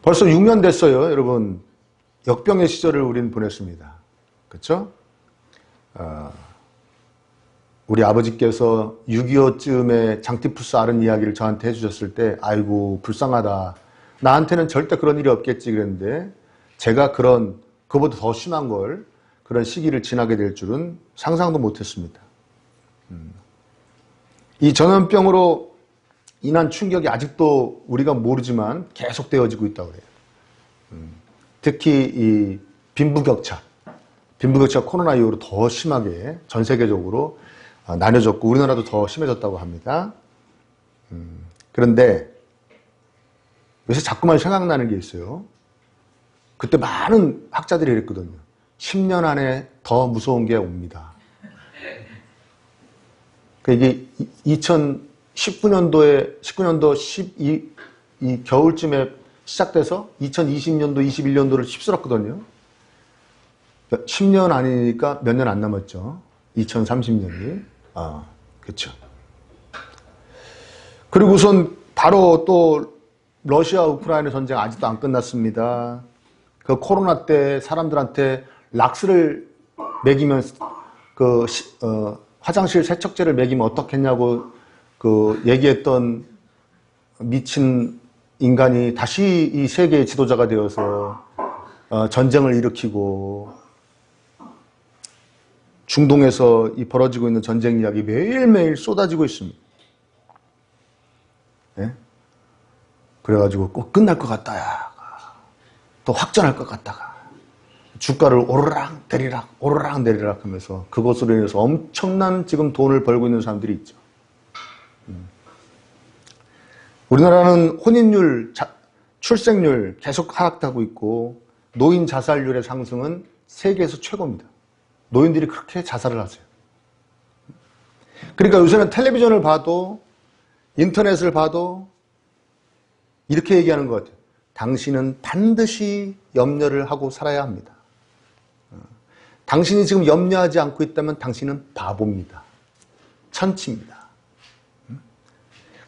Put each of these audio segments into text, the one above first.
벌써 6년 됐어요, 여러분. 역병의 시절을 우리는 보냈습니다. 그렇죠? 우리 아버지께서 6.25쯤에 장티푸스 앓은 이야기를 저한테 해주셨을 때 아이고 불쌍하다. 나한테는 절대 그런 일이 없겠지 그랬는데 제가 그보다 더 심한 그런 시기를 지나게 될 줄은 상상도 못했습니다. 이 전염병으로 인한 충격이 아직도 우리가 모르지만 계속 되어지고 있다고 그래요. 특히 이 빈부격차 코로나 이후로 더 심하게 전 세계적으로 나뉘어졌고 우리나라도 더 심해졌다고 합니다. 그런데 요새 자꾸만 생각나는 게 있어요. 그때 많은 학자들이 이랬거든요. 10년 안에 더 무서운 게 옵니다. 이게 19년도 이 겨울쯤에 시작돼서 2020년도, 21년도를 휩쓸었거든요. 10년 아니니까 몇 년 안 남았죠. 2030년이. 그렇죠. 그리고 우선 바로 또 러시아 우크라이나 전쟁 아직도 안 끝났습니다. 그 코로나 때 사람들한테 락스를 먹이면 화장실 세척제를 먹이면 어떻겠냐고 얘기했던 미친 인간이 다시 이 세계의 지도자가 되어서 전쟁을 일으키고 중동에서 이 벌어지고 있는 전쟁 이야기 매일매일 쏟아지고 있습니다. 네? 그래가지고 꼭 끝날 것 같다. 또 확전할 것 같다가 주가를 오르락 내리락 하면서 그것으로 인해서 엄청난 지금 돈을 벌고 있는 사람들이 있죠. 우리나라는 혼인율, 출생률 계속 하락하고 있고 노인 자살률의 상승은 세계에서 최고입니다. 노인들이 그렇게 자살을 하세요. 그러니까 요새는 텔레비전을 봐도 인터넷을 봐도 이렇게 얘기하는 것 같아요. 당신은 반드시 염려를 하고 살아야 합니다. 당신이 지금 염려하지 않고 있다면 당신은 바보입니다. 천치입니다.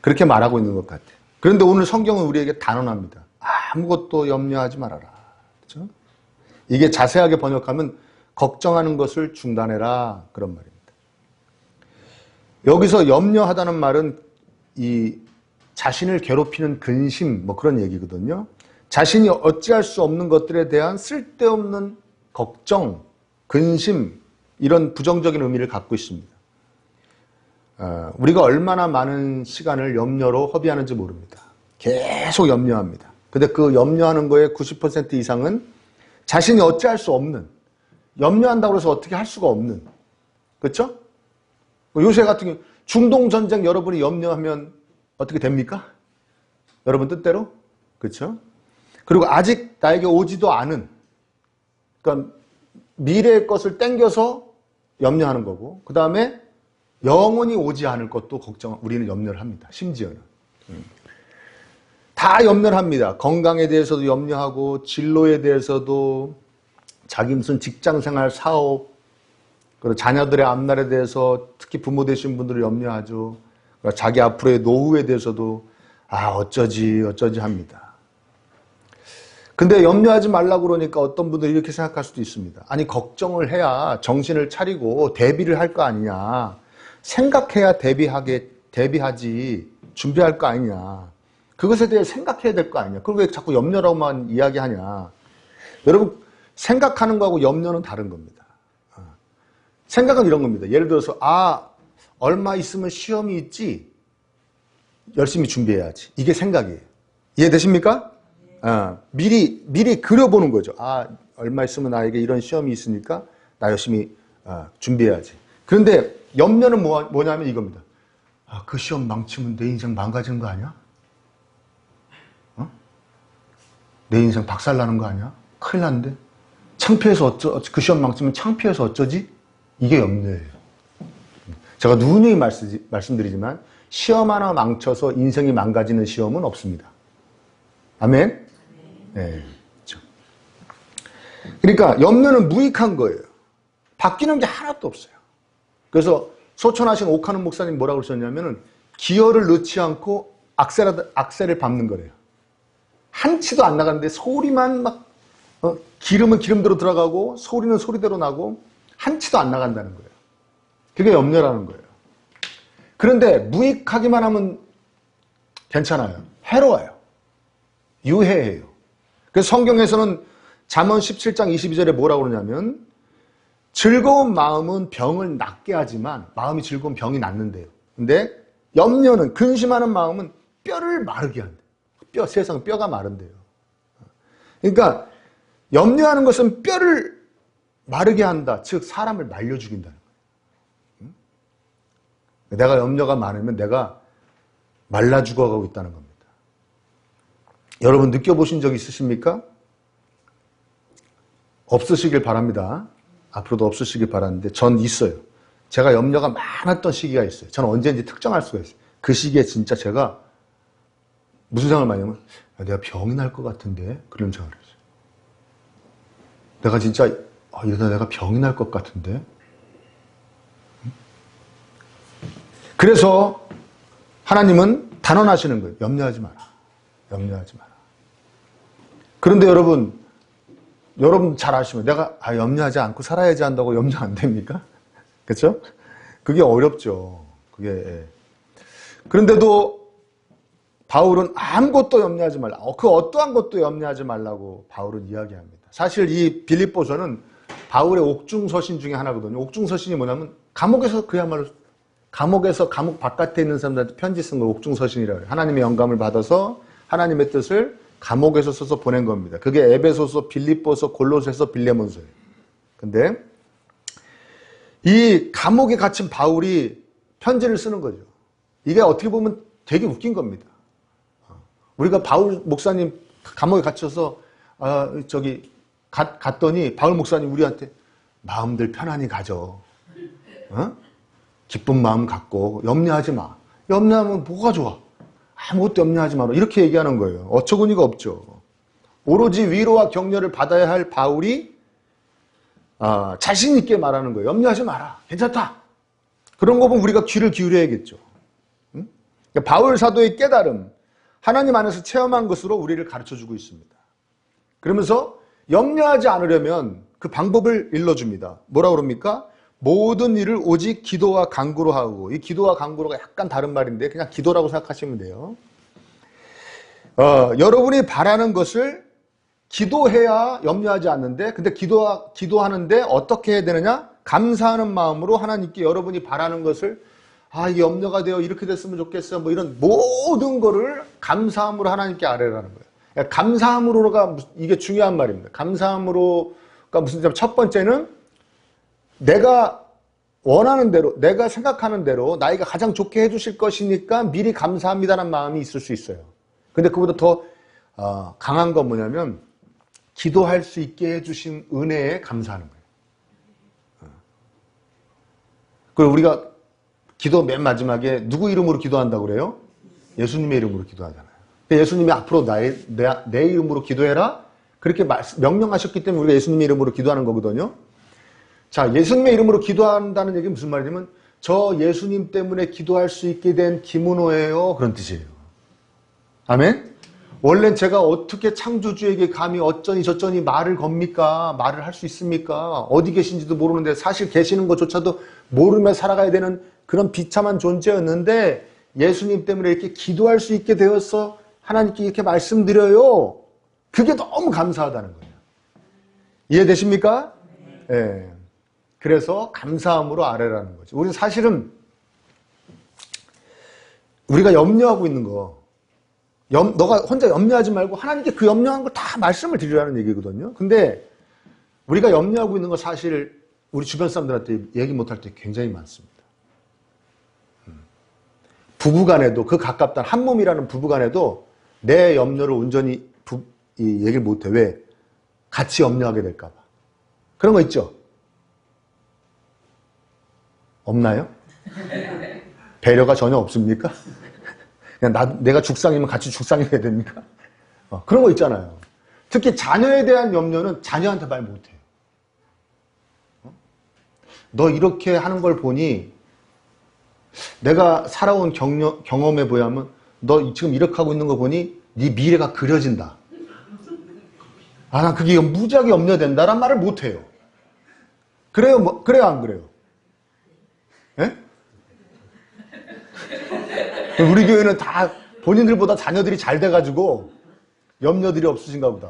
그렇게 말하고 있는 것 같아요. 그런데 오늘 성경은 우리에게 단언합니다. 아무것도 염려하지 말아라. 그렇죠? 이게 자세하게 번역하면 걱정하는 것을 중단해라. 그런 말입니다. 여기서 염려하다는 말은 이 자신을 괴롭히는 근심 그런 얘기거든요. 자신이 어찌할 수 없는 것들에 대한 쓸데없는 걱정, 근심 이런 부정적인 의미를 갖고 있습니다. 우리가 얼마나 많은 시간을 염려로 허비하는지 모릅니다. 계속 염려합니다. 근데 그 염려하는 거의 90% 이상은 자신이 어찌할 수 없는, 염려한다고 해서 어떻게 할 수가 없는, 그렇죠? 요새 같은 경우 중동 전쟁 여러분이 염려하면 어떻게 됩니까? 여러분 뜻대로? 그렇죠? 그리고 아직 나에게 오지도 않은, 그러니까 미래의 것을 땡겨서 염려하는 거고, 그 다음에 영원히 오지 않을 것도 우리는 염려를 합니다. 심지어는. 다 염려를 합니다. 건강에 대해서도 염려하고, 진로에 대해서도, 자기 무슨 직장생활, 사업, 그리고 자녀들의 앞날에 대해서 특히 부모 되신 분들을 염려하죠. 자기 앞으로의 노후에 대해서도 어쩌지 합니다. 근데 염려하지 말라고 그러니까 어떤 분들이 이렇게 생각할 수도 있습니다. 아니 걱정을 해야 정신을 차리고 대비를 할 거 아니냐. 생각해야 대비하지 준비할 거 아니냐. 그것에 대해 생각해야 될 거 아니냐. 그걸 왜 자꾸 염려라고만 이야기하냐. 여러분 생각하는 거하고 염려는 다른 겁니다. 생각은 이런 겁니다. 예를 들어서 얼마 있으면 시험이 있지. 열심히 준비해야지. 이게 생각이에요. 이해되십니까? 미리 그려보는 거죠. 얼마 있으면 나에게 이런 시험이 있으니까 나 열심히 준비해야지. 그런데 염려는 뭐냐면 이겁니다. 그 시험 망치면 내 인생 망가지는 거 아니야? 내 인생 박살나는 거 아니야? 큰일 났는데? 창피해서 그 시험 망치면 창피해서 어쩌지? 이게 염려예요. 제가 누누이 말씀드리지만 시험 하나 망쳐서 인생이 망가지는 시험은 없습니다. 아멘? 네, 그렇죠. 그러니까 염려는 무익한 거예요. 바뀌는 게 하나도 없어요. 그래서 소천하신 오카는 목사님 뭐라고 그러셨냐면은 기어를 넣지 않고 악셀을 밟는 거래요. 한치도 안 나가는데 소리만 막 기름은 기름대로 들어가고 소리는 소리대로 나고 한치도 안 나간다는 거예요. 그게 염려라는 거예요. 그런데 무익하기만 하면 괜찮아요. 해로워요. 유해해요. 그래서 성경에서는 잠언 17장 22절에 뭐라고 그러냐면 즐거운 마음은 병을 낫게 하지만 마음이 즐거운 병이 낫는데요. 근데 염려는 근심하는 마음은 뼈를 마르게 한대요. 세상 뼈가 마른대요. 그러니까 염려하는 것은 뼈를 마르게 한다. 즉 사람을 말려 죽인다는 거예요. 내가 염려가 많으면 내가 말라 죽어가고 있다는 겁니다. 여러분 느껴보신 적 있으십니까? 없으시길 바랍니다. 앞으로도 없으시길 바라는데 전 있어요. 제가 염려가 많았던 시기가 있어요. 저는 언제인지 특정할 수가 있어요. 그 시기에 진짜 제가 무슨 생각을 많이 하면 내가 병이 날 것 같은데 그런 생각을 했어요. 내가 진짜 이러다 내가 병이 날 것 같은데. 그래서 하나님은 단언하시는 거예요. 염려하지 마라. 염려하지 마라. 그런데 여러분 잘 아시면 내가 염려하지 않고 살아야지 한다고 염려 안 됩니까? 그렇죠? 그게 어렵죠. 그게. 그런데도 바울은 아무것도 염려하지 말라. 그 어떠한 것도 염려하지 말라고 바울은 이야기합니다. 사실 이 빌립보서는 바울의 옥중서신 중에 하나거든요. 옥중서신이 뭐냐면 감옥에서 그야말로 감옥 바깥에 있는 사람들한테 편지 쓴 걸 옥중서신이라고 해요. 하나님의 영감을 받아서 하나님의 뜻을 감옥에서 써서 보낸 겁니다. 그게 에베소서, 빌립보서, 골로새서, 빌레몬서예요. 근데 이 감옥에 갇힌 바울이 편지를 쓰는 거죠. 이게 어떻게 보면 되게 웃긴 겁니다. 우리가 바울 목사님 감옥에 갇혀서 갔더니 바울 목사님 우리한테 마음들 편안히 가져. 기쁜 마음 갖고 염려하지 마. 염려하면 뭐가 좋아? 아무것도 염려하지 마라. 이렇게 얘기하는 거예요. 어처구니가 없죠. 오로지 위로와 격려를 받아야 할 바울이 자신 있게 말하는 거예요. 염려하지 마라. 괜찮다. 그런 거 보면 우리가 귀를 기울여야겠죠. 그러니까 바울 사도의 깨달음, 하나님 안에서 체험한 것으로 우리를 가르쳐주고 있습니다. 그러면서 염려하지 않으려면 그 방법을 일러줍니다. 뭐라고 그럽니까? 모든 일을 오직 기도와 간구로 하고, 이 기도와 간구로가 약간 다른 말인데 그냥 기도라고 생각하시면 돼요. 여러분이 바라는 것을 기도해야 염려하지 않는데, 근데 기도하는데 어떻게 해야 되느냐? 감사하는 마음으로 하나님께 여러분이 바라는 것을 이 염려가 되어 이렇게 됐으면 좋겠어. 뭐 이런 모든 거를 감사함으로 하나님께 아뢰라는 거예요. 그러니까 감사함으로가 이게 중요한 말입니다. 감사함으로가 무슨 뜻이냐면 첫 번째는 내가 원하는 대로, 내가 생각하는 대로 나에게 가장 좋게 해주실 것이니까 미리 감사합니다라는 마음이 있을 수 있어요. 근데 그보다 더 강한 건 뭐냐면 기도할 수 있게 해주신 은혜에 감사하는 거예요. 그리고 우리가 기도 맨 마지막에 누구 이름으로 기도한다고 그래요? 예수님의 이름으로 기도하잖아요. 예수님이 앞으로 내 이름으로 기도해라? 그렇게 명령하셨기 때문에 우리가 예수님의 이름으로 기도하는 거거든요. 자, 예수님의 이름으로 기도한다는 얘기는 무슨 말이냐면 저 예수님 때문에 기도할 수 있게 된 김은호예요. 그런 뜻이에요. 아멘? 원래 제가 어떻게 창조주에게 감히 어쩌니 저쩌니 말을 겁니까? 말을 할 수 있습니까? 어디 계신지도 모르는데 사실 계시는 것조차도 모르며 살아가야 되는 그런 비참한 존재였는데 예수님 때문에 이렇게 기도할 수 있게 되어서 하나님께 이렇게 말씀드려요. 그게 너무 감사하다는 거예요. 이해되십니까? 네. 그래서 감사함으로 아뢰라는 거죠. 우리는 사실은 우리가 염려하고 있는 거, 너가 혼자 염려하지 말고 하나님께 그 염려한 걸 다 말씀을 드리라는 얘기거든요. 근데 우리가 염려하고 있는 거 사실 우리 주변 사람들한테 얘기 못할 때 굉장히 많습니다. 부부간에도 그 가깝다는 한 몸이라는 부부간에도 내 염려를 온전히 얘기를 못해. 왜? 같이 염려하게 될까 봐. 그런 거 있죠? 없나요? 배려가 전혀 없습니까? 그냥 내가 죽상이면 같이 죽상이 돼야 됩니까? 그런 거 있잖아요. 특히 자녀에 대한 염려는 자녀한테 말 못해요. 너 이렇게 하는 걸 보니 내가 살아온 경험에 보면 너 지금 이렇게 하고 있는 거 보니 네 미래가 그려진다. 아, 난 그게 무지하게 염려된다란 말을 못해요. 그래요? 그래요? 안 그래요? 예? 우리 교회는 다 본인들보다 자녀들이 잘 돼가지고 염려들이 없으신가 보다.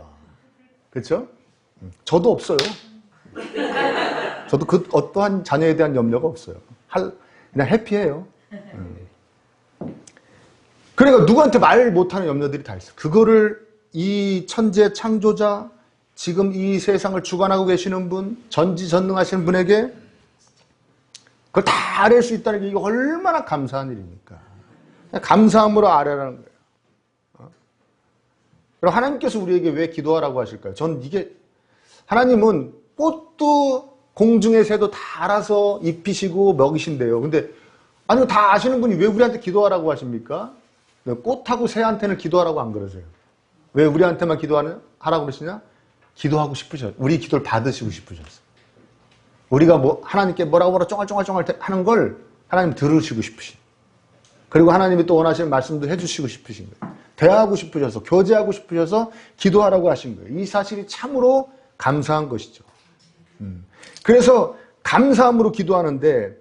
그렇죠? 저도 없어요. 저도 그 어떠한 자녀에 대한 염려가 없어요. 그냥 해피해요. 그러니까 누구한테 말 못하는 염려들이 다 있어요. 그거를 이 천재 창조자, 지금 이 세상을 주관하고 계시는 분, 전지전능하시는 분에게 그걸 다 아뢰 수 있다는 게 이게 얼마나 감사한 일입니까? 감사함으로 아뢰라는 거예요. 그럼 하나님께서 우리에게 왜 기도하라고 하실까요? 전 이게 하나님은 꽃도 공중의 새도 다 알아서 입히시고 먹이신대요. 근데 아니 다 아시는 분이 왜 우리한테 기도하라고 하십니까? 꽃하고 새한테는 기도하라고 안 그러세요. 왜 우리한테만 하라고 그러시냐? 기도하고 싶으셨어요. 우리 기도를 받으시고 싶으셨어요. 우리가 하나님께 뭐라고 쫑알쫑알 하는 걸 하나님 들으시고 싶으신. 그리고 하나님이 또 원하시는 말씀도 해주시고 싶으신 거예요. 대화하고 싶으셔서, 교제하고 싶으셔서 기도하라고 하신 거예요. 이 사실이 참으로 감사한 것이죠. 그래서 감사함으로 기도하는데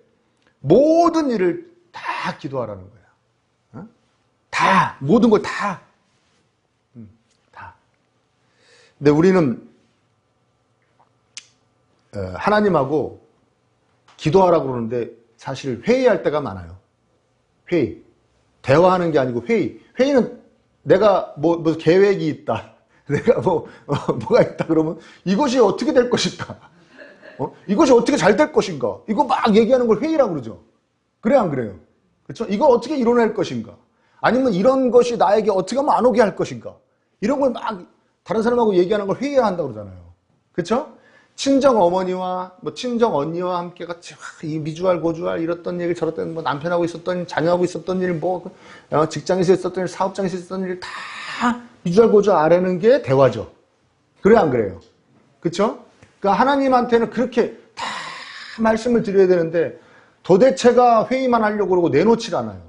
모든 일을 다 기도하라는 거예요. 다, 모든 걸 다. 다. 근데 우리는 하나님하고 기도하라고 그러는데 사실 회의할 때가 많아요. 회의. 대화하는 게 아니고 회의. 회의는 내가 뭐 계획이 있다. 내가 뭐가 있다 그러면 이것이 어떻게 될 것인가? 이것이 어떻게 잘 될 것인가? 이거 막 얘기하는 걸 회의라고 그러죠. 그래 안 그래요? 그렇죠? 이걸 어떻게 이뤄낼 것인가? 아니면 이런 것이 나에게 어떻게 하면 안 오게 할 것인가? 이런 걸 막 다른 사람하고 얘기하는 걸 회의한다고 그러잖아요. 그렇죠? 친정 어머니와 친정 언니와 함께 같이 이 미주알 고주알 이랬던 얘기를 저랬던 남편하고 있었던 일, 자녀하고 있었던 일, 직장에서 있었던 일, 사업장에서 있었던 일 다 미주알 고주알 아뢰는 게 대화죠. 그래 안 그래요? 그렇죠? 그러니까 하나님한테는 그렇게 다 말씀을 드려야 되는데 도대체가 회의만 하려고 그러고 내놓질 않아요.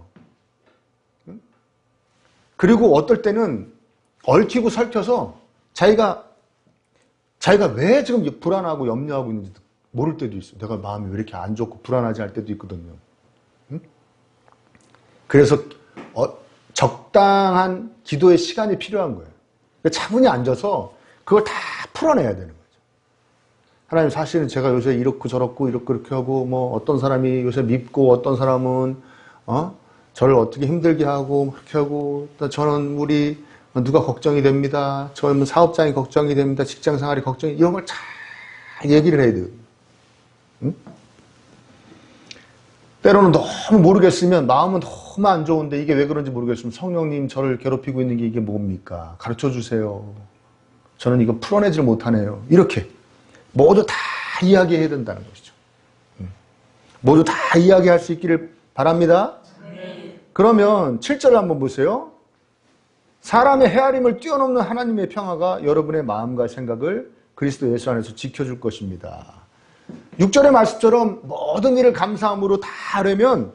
그리고 어떨 때는 얽히고 설켜서 자기가 왜 지금 불안하고 염려하고 있는지 모를 때도 있어요. 내가 마음이 왜 이렇게 안 좋고 불안하지 할 때도 있거든요. 그래서 적당한 기도의 시간이 필요한 거예요. 차분히 앉아서 그걸 다 풀어내야 되는 거예요. 하나님 사실은 제가 요새 이렇고 저렇고 이렇게 하고 어떤 사람이 요새 밉고 어떤 사람은 저를 어떻게 힘들게 하고 그렇게 하고 저는 우리 누가 걱정이 됩니다. 저는 사업장이 걱정이 됩니다. 직장 생활이 걱정이 이런 걸 잘 얘기를 해야 돼요. 응? 때로는 너무 모르겠으면 마음은 너무 안 좋은데 이게 왜 그런지 모르겠으면 성령님 저를 괴롭히고 있는 게 이게 뭡니까? 가르쳐 주세요. 저는 이거 풀어내질 못하네요. 이렇게 모두 다 이야기해야 된다는 것이죠. 모두 다 이야기할 수 있기를 바랍니다. 그러면 7절을 한번 보세요. 사람의 헤아림을 뛰어넘는 하나님의 평화가 여러분의 마음과 생각을 그리스도 예수 안에서 지켜줄 것입니다. 6절의 말씀처럼 모든 일을 감사함으로 다 하려면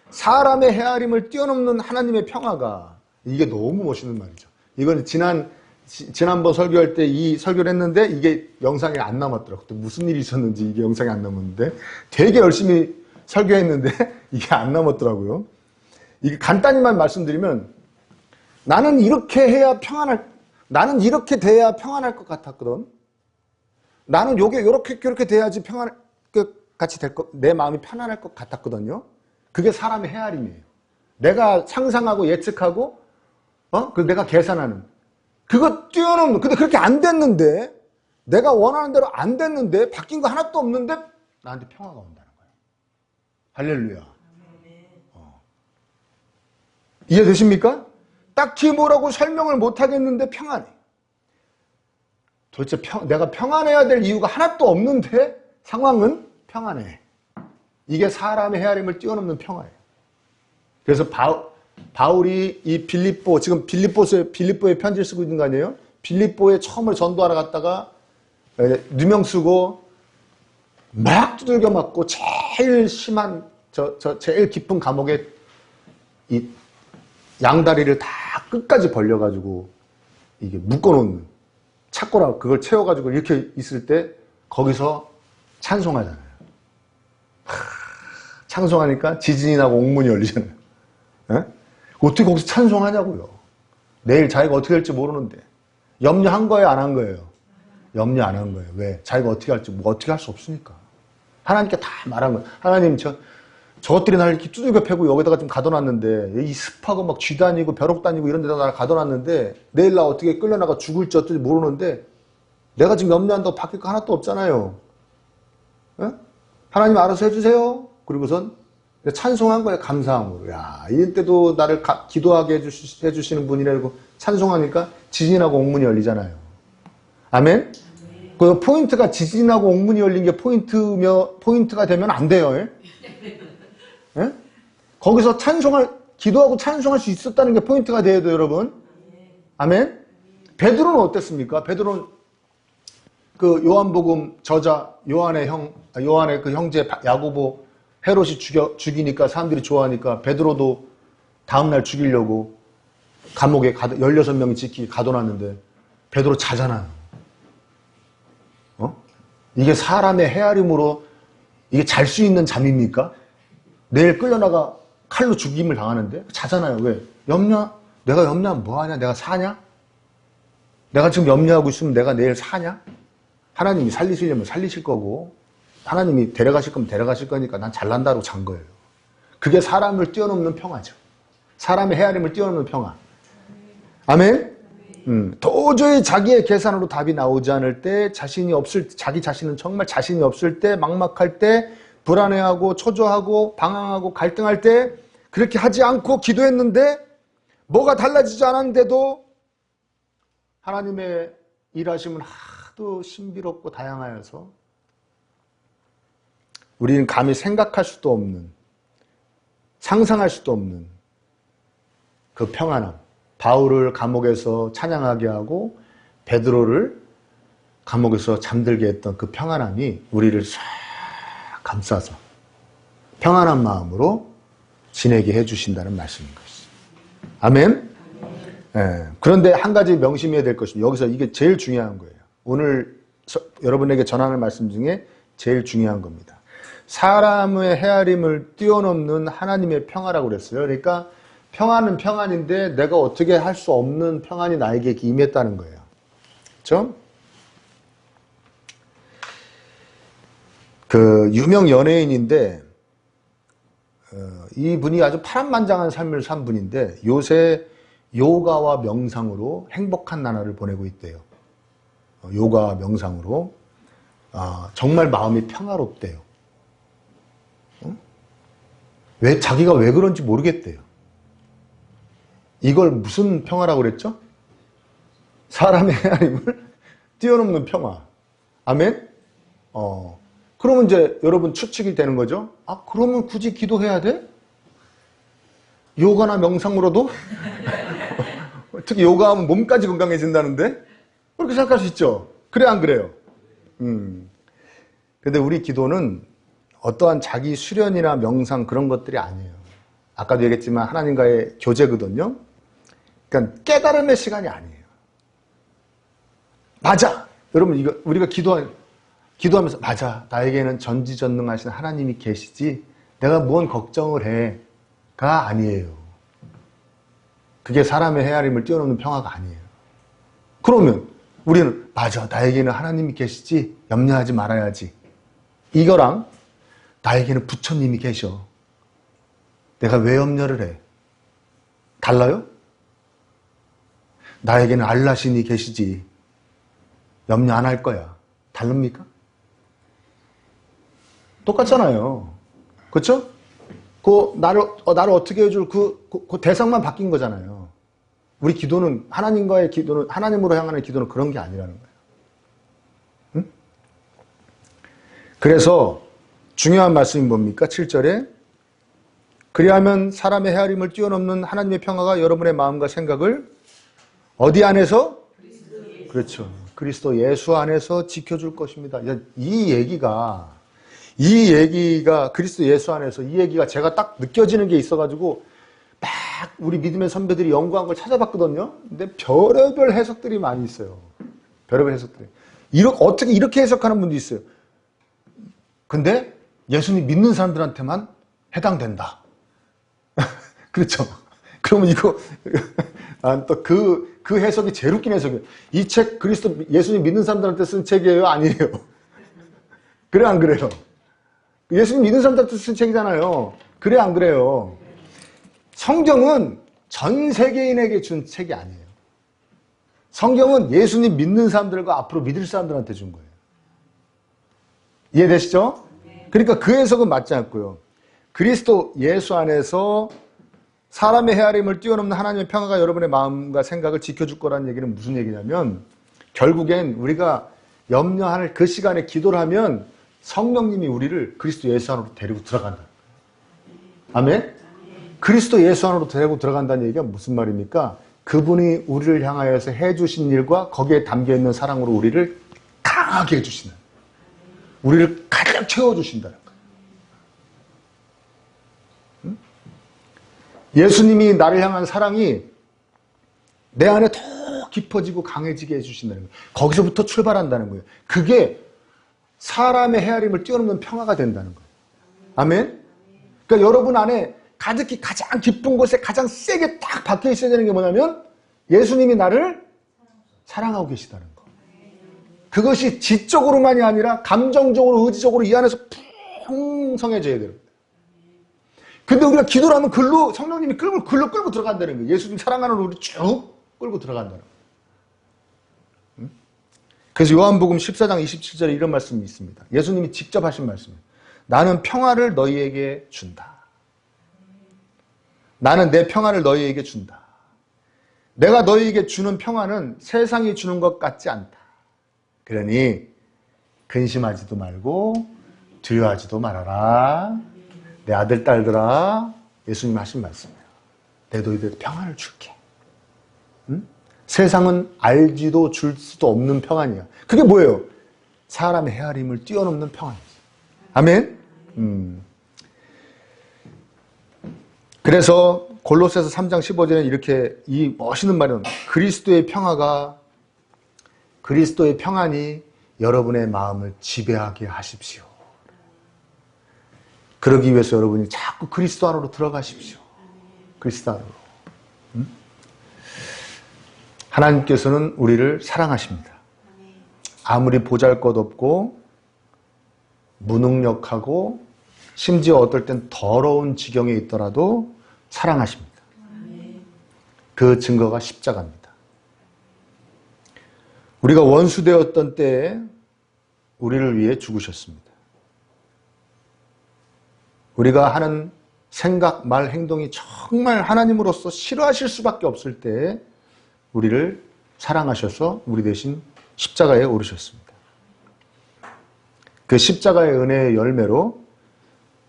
사람의 헤아림을 뛰어넘는 하나님의 평화가 이게 너무 멋있는 말이죠. 이건 지난번 설교할 때 이 설교를 했는데 이게 영상이 안 남았더라고요. 또 무슨 일이 있었는지 이게 영상이 안 남았는데 되게 열심히 설교했는데 이게 안 남았더라고요. 이게 간단히만 말씀드리면 나는 이렇게 돼야 평안할 것 같았거든. 나는 요렇게 돼야지 내 마음이 편안할 것 같았거든요. 그게 사람의 헤아림이에요. 내가 상상하고 예측하고, 내가 계산하는. 그거 뛰어넘는, 근데 그렇게 안 됐는데, 내가 원하는 대로 안 됐는데, 바뀐 거 하나도 없는데, 나한테 평화가 온다는 거예요. 할렐루야. 이해되십니까? 딱히 뭐라고 설명을 못 하겠는데 평안해. 도대체 내가 평안해야 될 이유가 하나도 없는데 상황은 평안해. 이게 사람의 헤아림을 뛰어넘는 평화예요. 그래서 바울이 이 지금 빌립보에 편지를 쓰고 있는 거 아니에요? 빌립보에 처음으로 전도하러 갔다가 누명 쓰고 막 두들겨 맞고 제일 심한 제일 깊은 감옥에 이 양다리를 다 끝까지 벌려가지고 이게 묶어놓는 찾거나 그걸 채워가지고 이렇게 있을 때 거기서 찬송하잖아요. 찬송하니까 지진이 나고 옥문이 열리잖아요. 에? 어떻게 거기서 찬송하냐고요. 내일 자기가 어떻게 될지 모르는데. 염려한 거예요, 안 한 거예요? 염려 안 한 거예요. 왜? 자기가 어떻게 할지, 뭐 어떻게 할 수 없으니까. 하나님께 다 말한 거예요. 하나님, 저것들이 나를 이렇게 두들겨 패고 여기다가 좀 가둬놨는데, 이 습하고 막 쥐 다니고 벼룩 다니고 이런 데다 나를 가둬놨는데, 내일 나 어떻게 끌려나가 죽을지 어떨지 모르는데, 내가 지금 염려한다고 바뀔 거 하나도 없잖아요. 에? 하나님 알아서 해주세요. 그리고선 찬송한 거예요, 감사함으로. 야, 이때도 나를 기도하게 해주시는 분이라고 찬송하니까 지진하고 옥문이 열리잖아요. 아멘? 그 포인트가 지진하고 옥문이 열린 게 포인트가 되면 안 돼요. 예? 예? 거기서 기도하고 찬송할 수 있었다는 게 포인트가 돼야 돼요, 여러분. 아멘? 베드로는 어땠습니까? 베드로는 그 요한복음 저자 요한의 그 형제 야고보 헤롯이 죽이니까 사람들이 좋아하니까 베드로도 다음날 죽이려고 감옥에 16명이 지키게 가둬놨는데 베드로 자잖아요. 이게 사람의 헤아림으로 이게 잘 수 있는 잠입니까? 내일 끌려나가 칼로 죽임을 당하는데 자잖아요. 왜? 내가 염려하면 뭐하냐? 내가 사냐? 내가 지금 염려하고 있으면 내가 내일 사냐? 하나님이 살리시려면 살리실 거고 하나님이 데려가실 거면 데려가실 거니까 난 잘난다고 잔 거예요. 그게 사람을 뛰어넘는 평화죠. 사람의 헤아림을 뛰어넘는 평화. 아멘? 도저히 자기의 계산으로 답이 나오지 않을 때, 자기 자신은 정말 자신이 없을 때, 막막할 때, 불안해하고, 초조하고, 방황하고, 갈등할 때, 그렇게 하지 않고 기도했는데, 뭐가 달라지지 않았는데도, 하나님의 일하심은 하도 신비롭고 다양하여서, 우리는 감히 생각할 수도 없는, 상상할 수도 없는 그 평안함. 바울을 감옥에서 찬양하게 하고 베드로를 감옥에서 잠들게 했던 그 평안함이 우리를 싹 감싸서 평안한 마음으로 지내게 해주신다는 말씀인 것입니다. 아멘? 네. 그런데 한 가지 명심해야 될 것입니다. 여기서 이게 제일 중요한 거예요. 오늘 여러분에게 전하는 말씀 중에 제일 중요한 겁니다. 사람의 헤아림을 뛰어넘는 하나님의 평화라고 그랬어요. 그러니까 평안은 평안인데 내가 어떻게 할 수 없는 평안이 나에게 임했다는 거예요. 그렇죠? 그 유명 연예인인데 이분이 아주 파란만장한 삶을 산 분인데 요새 요가와 명상으로 행복한 나날을 보내고 있대요. 요가와 명상으로 정말 마음이 평화롭대요. 자기가 왜 그런지 모르겠대요. 이걸 무슨 평화라고 그랬죠? 사람의 헤아림을 뛰어넘는 평화. 아멘? 그러면 이제 여러분 추측이 되는 거죠? 그러면 굳이 기도해야 돼? 요가나 명상으로도? 특히 요가하면 몸까지 건강해진다는데? 그렇게 생각할 수 있죠? 그래, 안 그래요? 근데 우리 기도는 어떠한 자기 수련이나 명상 그런 것들이 아니에요. 아까도 얘기했지만 하나님과의 교제거든요. 그러니까 깨달음의 시간이 아니에요. 맞아! 여러분, 우리가 기도하면서, 맞아. 나에게는 전지전능하신 하나님이 계시지. 내가 뭔 걱정을 해. 가 아니에요. 그게 사람의 헤아림을 뛰어넘는 평화가 아니에요. 그러면 우리는, 맞아. 나에게는 하나님이 계시지. 염려하지 말아야지. 이거랑 나에게는 부처님이 계셔. 내가 왜 염려를 해? 달라요? 나에게는 알라신이 계시지. 염려 안 할 거야. 다릅니까? 똑같잖아요. 그렇죠? 나를 어떻게 해줄 그 대상만 바뀐 거잖아요. 우리 기도는 하나님으로 향하는 기도는 그런 게 아니라는 거예요. 응? 그래서 중요한 말씀이 뭡니까? 7절에 그리하면 사람의 헤아림을 뛰어넘는 하나님의 평화가 여러분의 마음과 생각을 어디 안에서? 그렇죠. 그리스도 예수 안에서 지켜줄 것입니다. 이 얘기가 그리스도 예수 안에서 이 얘기가 제가 딱 느껴지는 게 있어가지고 막 우리 믿음의 선배들이 연구한 걸 찾아봤거든요. 근데 별의별 해석들이 많이 있어요. 별의별 해석들이. 어떻게 이렇게 해석하는 분도 있어요. 근데 예수님 믿는 사람들한테만 해당된다. 그렇죠? 그러면 이거, 또 그 해석이 제일 웃긴 해석이에요. 이 책 예수님 믿는 사람들한테 쓴 책이에요? 아니에요? 그래, 안 그래요? 예수님 믿는 사람들한테 쓴 책이잖아요. 그래, 안 그래요? 성경은 전 세계인에게 준 책이 아니에요. 성경은 예수님 믿는 사람들과 앞으로 믿을 사람들한테 준 거예요. 이해되시죠? 그러니까 그 해석은 맞지 않고요. 그리스도 예수 안에서 사람의 헤아림을 뛰어넘는 하나님의 평화가 여러분의 마음과 생각을 지켜줄 거라는 얘기는 무슨 얘기냐면, 결국엔 우리가 염려할 그 시간에 기도를 하면 성령님이 우리를 그리스도 예수 안으로 데리고 들어간다. 아멘? 그리스도 예수 안으로 데리고 들어간다는 얘기가 무슨 말입니까? 그분이 우리를 향하여서 해주신 일과 거기에 담겨있는 사랑으로 우리를 강하게 해주시는, 우리를 가득 채워주신다는 거예요. 응? 예수님이 나를 향한 사랑이 내 안에 더 깊어지고 강해지게 해주신다는 거예요. 거기서부터 출발한다는 거예요. 그게 사람의 헤아림을 뛰어넘는 평화가 된다는 거예요. 아멘? 그러니까 여러분 안에 가득히 가장 깊은 곳에 가장 세게 딱 박혀 있어야 되는 게 뭐냐면 예수님이 나를 사랑하고 계시다는 거. 그것이 지적으로만이 아니라 감정적으로, 의지적으로 이 안에서 풍성해져야 돼요. 근데 우리가 기도를 하면 성령님이 글로 끌고 들어간다는 거예요. 예수님 사랑하는 우리 쭉 끌고 들어간다는 거예요. 그래서 요한복음 14장 27절에 이런 말씀이 있습니다. 예수님이 직접 하신 말씀이에요. 나는 평화를 너희에게 준다. 나는 내 평화를 너희에게 준다. 내가 너희에게 주는 평화는 세상이 주는 것 같지 않다. 그러니 근심하지도 말고 두려워하지도 말아라. 내 아들, 딸들아, 예수님 하신 말씀이에요. 내 너희들에게 평화를 줄게. 응? 세상은 알지도 줄 수도 없는 평안이야. 그게 뭐예요? 사람의 헤아림을 뛰어넘는 평안이지. 아멘? 그래서 골로새서 3장 15절에 이렇게 이 멋있는 말은 그리스도의 평안이 여러분의 마음을 지배하게 하십시오. 그러기 위해서 여러분이 자꾸 그리스도 안으로 들어가십시오. 그리스도 안으로. 하나님께서는 우리를 사랑하십니다. 아무리 보잘것없고 무능력하고 심지어 어떨 땐 더러운 지경에 있더라도 사랑하십니다. 그 증거가 십자가입니다. 우리가 원수되었던 때에 우리를 위해 죽으셨습니다. 우리가 하는 생각, 말, 행동이 정말 하나님으로서 싫어하실 수밖에 없을 때에 우리를 사랑하셔서 우리 대신 십자가에 오르셨습니다. 그 십자가의 은혜의 열매로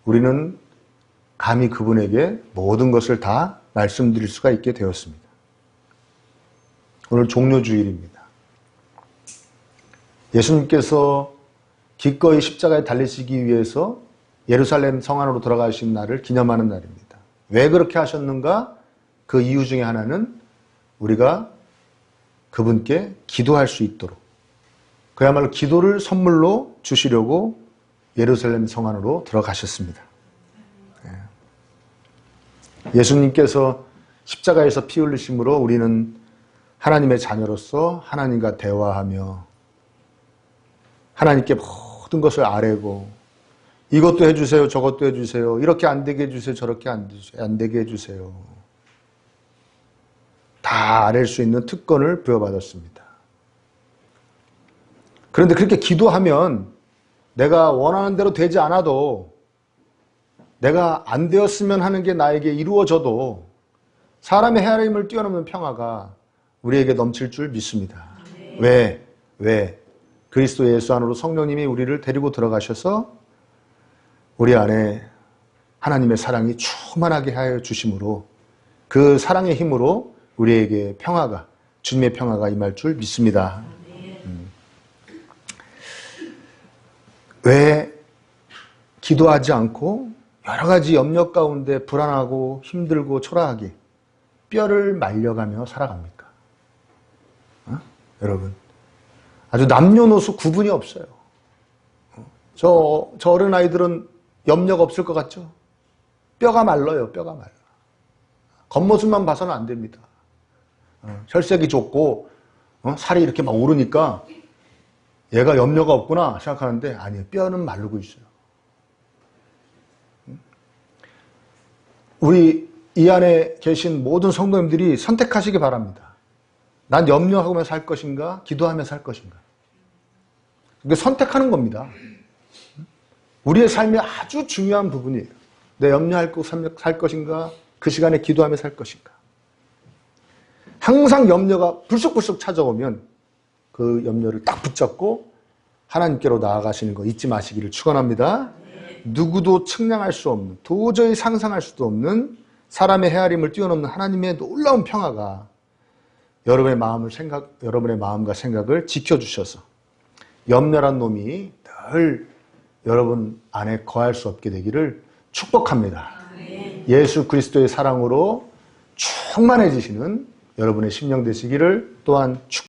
우리는 감히 그분에게 모든 것을 다 말씀드릴 수가 있게 되었습니다. 오늘 종료주일입니다. 예수님께서 기꺼이 십자가에 달리시기 위해서 예루살렘 성 안으로 들어가신 날을 기념하는 날입니다. 왜 그렇게 하셨는가? 그 이유 중에 하나는 우리가 그분께 기도할 수 있도록, 그야말로 기도를 선물로 주시려고 예루살렘 성 안으로 들어가셨습니다. 예수님께서 십자가에서 피 흘리심으로 우리는 하나님의 자녀로서 하나님과 대화하며 하나님께 모든 것을 아뢰고, 이것도 해주세요, 저것도 해주세요, 이렇게 안 되게 해주세요, 저렇게 안 되게 해주세요, 다 아랠 수 있는 특권을 부여받았습니다. 그런데 그렇게 기도하면 내가 원하는 대로 되지 않아도, 내가 안 되었으면 하는 게 나에게 이루어져도 사람의 헤아림을 뛰어넘는 평화가 우리에게 넘칠 줄 믿습니다. 왜? 그리스도 예수 안으로 성령님이 우리를 데리고 들어가셔서 우리 안에 하나님의 사랑이 충만하게 하여 주심으로, 그 사랑의 힘으로 우리에게 평화가, 주님의 평화가 임할 줄 믿습니다. 왜 기도하지 않고 여러 가지 염려 가운데 불안하고 힘들고 초라하게 뼈를 말려가며 살아갑니까? 여러분, 아주 남녀노소 구분이 없어요. 저 어린아이들은 염려가 없을 것 같죠? 뼈가 말라요, 뼈가 말라. 겉모습만 봐서는 안 됩니다. 혈색이 좋고 살이 이렇게 막 오르니까 얘가 염려가 없구나 생각하는데 아니에요. 뼈는 마르고 있어요. 우리 이 안에 계신 모든 성도님들이 선택하시기 바랍니다. 난 염려하며 살 것인가? 기도하며 살 것인가? 이게 선택하는 겁니다. 우리의 삶의 아주 중요한 부분이에요. 내 염려하고 살 것인가? 그 시간에 기도하며 살 것인가? 항상 염려가 불쑥불쑥 찾아오면 그 염려를 딱 붙잡고 하나님께로 나아가시는 거 잊지 마시기를 축원합니다. 누구도 측량할 수 없는, 도저히 상상할 수도 없는 사람의 헤아림을 뛰어넘는 하나님의 놀라운 평화가 여러분의 마음과 생각을 지켜주셔서 염려란 놈이 늘 여러분 안에 거할 수 없게 되기를 축복합니다. 예수 그리스도의 사랑으로 충만해지시는 여러분의 심령 되시기를 또한 축복합니다.